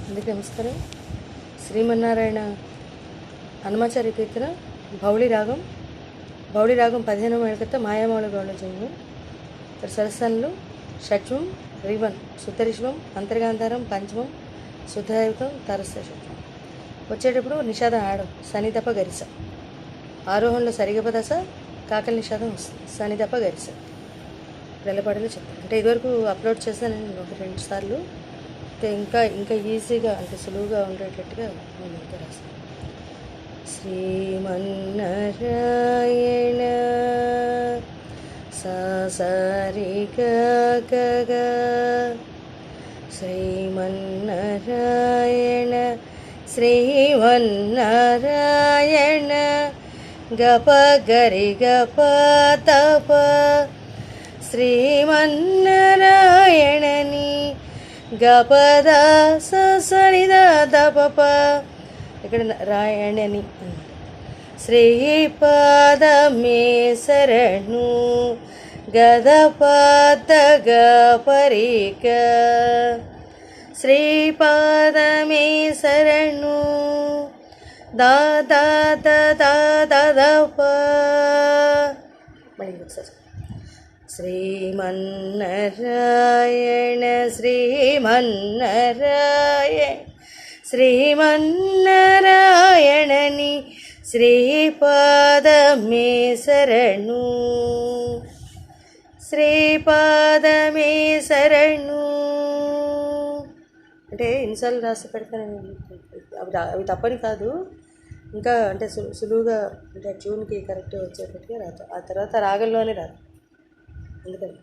అందరికీ నమస్కారం. శ్రీమన్నారాయణ హనుమాచార్య కీర్తన భౌళి రాగం 15వ మేళకర్త మాయామౌళి గౌళ జన్మం. ఇక్కడ సరస్థానంలో షట్వం, రివన్, శుద్ధరిష్వం, అంతర్గాంధారం, పంచమం, శుద్ధయుతం, తరస్థ షట్వం. వచ్చేటప్పుడు నిషాదం ఆడం, సనిదప గరిస. ఆరోహణలో సరిగప దశ, కాకల నిషాదం వస్తుంది, సనిదప గరిస. రెల్లపాటలో చెప్తాను. అంటే ఇదివరకు అప్లోడ్ చేశాను నేను 1-2 సార్లు. ఇంకా ఈజీగా అంటే సులువుగా ఉండేటట్టుగా నేను ఇంకా రాస్తాను. శ్రీమన్నారాయణ సారిగ శ్రీమన్నారాయణ శ్రీమన్నారాయణ గప గరి గప తప శ్రీమన్నారాయణని గపద సనిద దపప. ఇక్కడ రాయణని. శ్రీపాదమే శరణు గదపాద గపరిక. శ్రీపాదమే శరణు దాదప. మళ్ళీ ఒకసారి. శ్రీమన్నారాయణ శ్రీమన్నారాయణని శ్రీపాదమే శరణు శ్రీపాదమే శరణు. అంటే ఎన్నిసార్లు రాసి పెడతాను. అవి తప్పని కాదు, ఇంకా అంటే సులువుగా అంటే ట్యూన్కి కరెక్ట్గా వచ్చేటట్టుగా రాదు. ఆ తర్వాత రాగంలోనే రాదు. అందుకని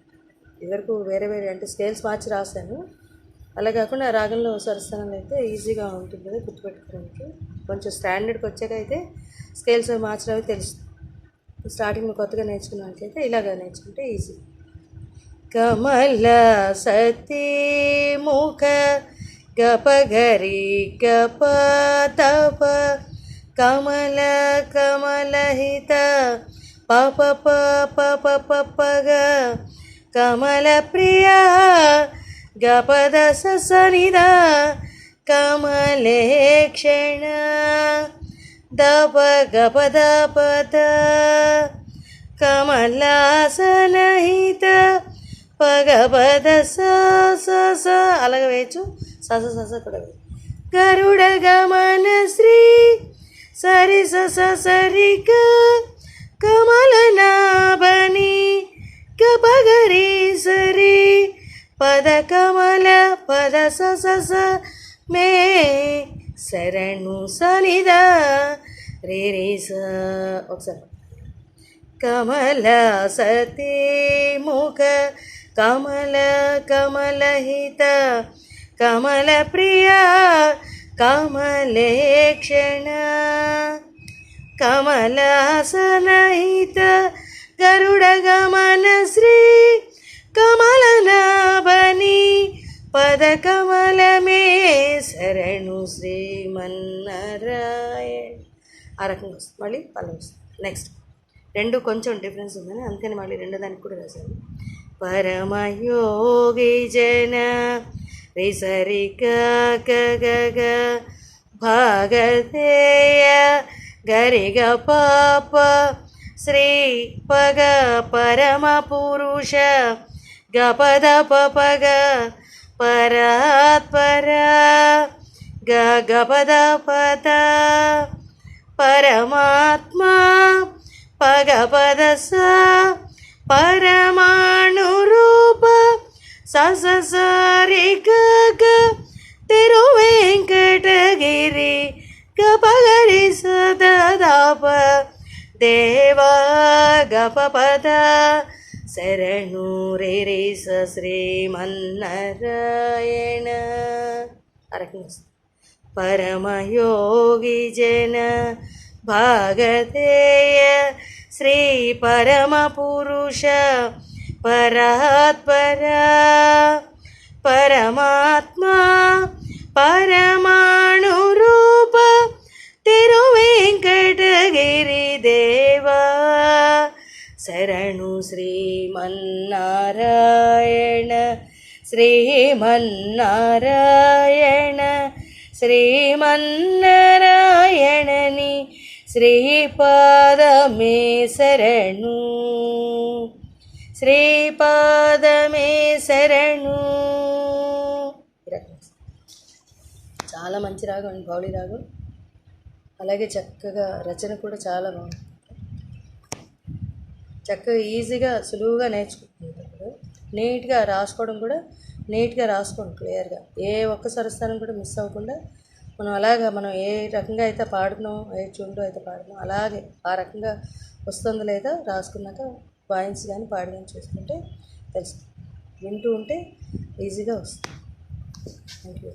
ఇదివరకు వేరే అంటే స్కేల్స్ మార్చి రాశాను. అలా కాకుండా రాగంలో స్వరస్థానంలో అయితే ఈజీగా ఉంటుంది కదా గుర్తుపెట్టుకోవడానికి. కొంచెం స్టాండర్డ్కి వచ్చాక అయితే స్కేల్స్ మార్చడం తెలుస్తుంది. స్టార్టింగ్లో కొత్తగా నేర్చుకున్నాకైతే ఇలాగా నేర్చుకుంటే ఈజీ. కమల సతీ ముఖ గప గరి గప తప కమల కమలహిత పప పప పపగ కమల ప్రియ గపద సనిద కమలేక్షణ దప గపద పద కమలాసనహిత పగపద స అలాగే వేయచ్చు. సస కూడా వేయచ్చు. గరుడ గమన శ్రీ సరి సరిక కమలనాభని గపగరి సరి పద కమల పద స మే శరణు సనిద రే స. ఒకసారి. కమల సతీ ముఖ కమల కమలహిత కమల ప్రియ కమలేక్షణ కమలాసనహిత గరుడ గమన శ్రీ కమలనాభని పద కమలమే శరణు శ్రీమన్నారాయణ. ఆ రకంగా వస్తుంది. మళ్ళీ పల్లవి వస్తుంది. నెక్స్ట్ రెండు కొంచెం డిఫరెన్స్ ఉందని అందుకని మళ్ళీ రెండో దానికి కూడా రాశాను. పరమయోగి జన రి సరి గ భాగధేయ గరిగ పాప శ్రీ పగ పరమ పురుష గపద పపగ పరాత్పర గపద పద పరమాత్మా పగపద స పరమాణు రూప సరి గ తిరువెంకటగిరి గపగరి సదాప దేవా గపపద శరణు రే స శ్రీమన్నారాయణ. అరకంగా పరమయోగి జన భాగధేయ శ్రీ పరమ పురుష పరాత్పర పరమాత్మా పరమాణు రూప తిరువెంకటగిరి దేవా శరణు శ్రీమన్నారాయణ శ్రీమన్నారాయణ శ్రీమన్నారాయణని శ్రీపాదమే శరణు, శ్రీపాదమే శరణు. చాలా మంచి రాగం అండి భౌళి రాగం. అలాగే చక్కగా రచన కూడా చాలా బాగుంది. చక్కగా ఈజీగా సులువుగా నేర్చుకుంటున్నారు. నీట్గా రాసుకోవడం కూడా నీట్గా రాసుకోండి క్లియర్గా. ఏ ఒక్క స్వరస్థానం కూడా మిస్ అవ్వకుండా మనం ఏ రకంగా అయితే పాడుతున్నాం, ఏ చుండు అయితే పాడుతున్నాం అలాగే ఆ రకంగా వస్తుందో లేదా రాసుకున్నాక వాయిన్స్ కానీ పాడి కానీ చూసుకుంటే తెలుస్తుంది. వింటూ ఉంటే ఈజీగా వస్తుంది. Thank you.